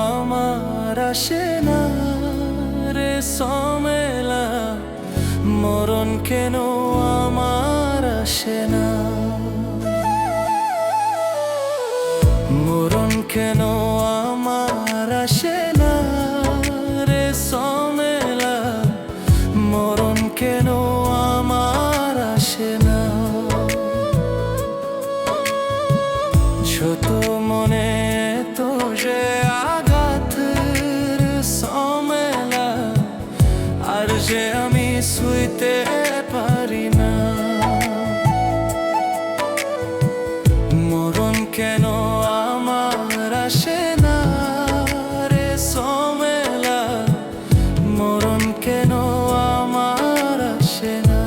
আমার আসে না রে সমেলা, মরণ কেন আমার আসে না, মরণ কেন আমার আসে না রে সমেলা, মরণ কেন আমার আসে না। ছোট মনে তো যে আঘাত সমেলা, আর যে আমি শুইতে পারি না, মরণ কেন আমার আসে না রে সমেলা, মরণ কেন আমার আসে না।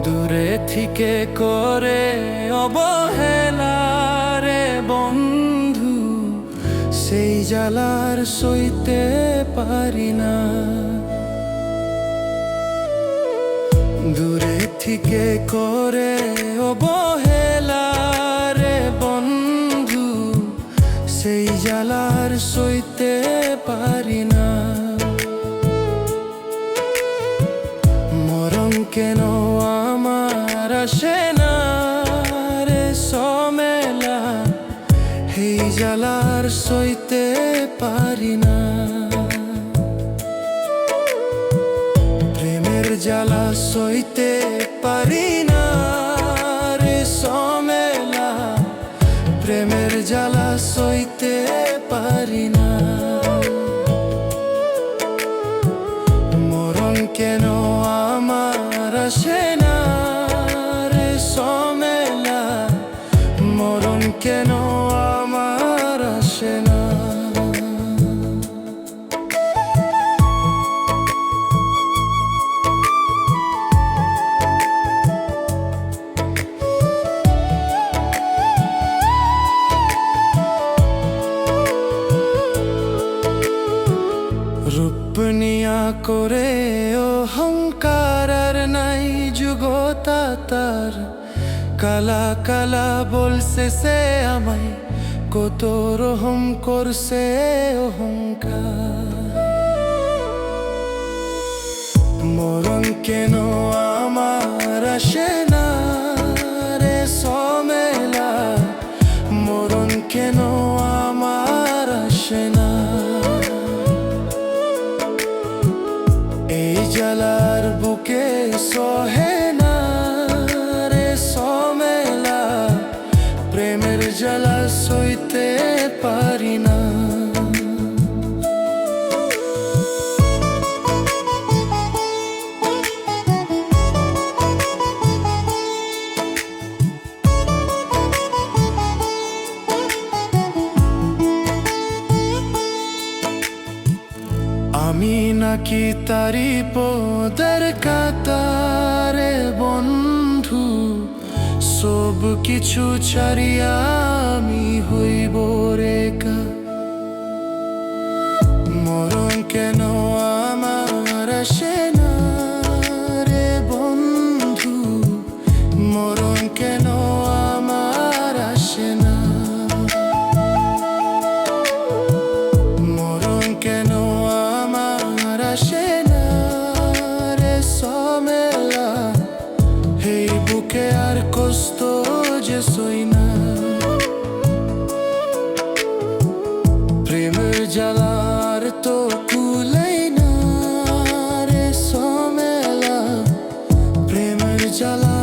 দূরে থেকে করে অবহেলা রে বন্ধু, সেই জ্বালার সইতে পারি না। দূরে থেকে করে অবহেলা রে বন্ধু, সেই জ্বালার সইতে পারি না। মরণ কেন আমার আসে না রে সমেলা, এই জ্বালার সইতে পারি না। প্রেমের জ্বালা সইতে পারি না রে সমেলা, প্রেমের জ্বালা সইতে পারি না। মরণ কেন আমার আসে না রে সমেলা, মরণ কেন আমার আসে না। রূপ নিয়া করে অহংকার আর নাই যুগতা তার, কালা কালা বলছে সে আমায়, কত রহম করছে অহংকার। মরণ কেন আমার আসে না রে সমেলা, মরণ কেন আমার আসে না। এই জ্বালার বুকে সহে না রে সমেলা, প্রেমের জ্বালা সইতে পারি না। আমি নাকি তারি পদের কাতারে বন্ধু, সব কিছু ছাড়িয়া আমি হইব রেখা। মরণ কেন আমার আসে না রে বন্ধু, মরণ কেন আমার আসে না। মরণ কেন আমার আসে না রে সমেলা, এই বুকে আর কষ্ট যে সই না। প্রেমের জ্বালার তো কুলাই না রে সমেলা, প্রেমের জ্বালা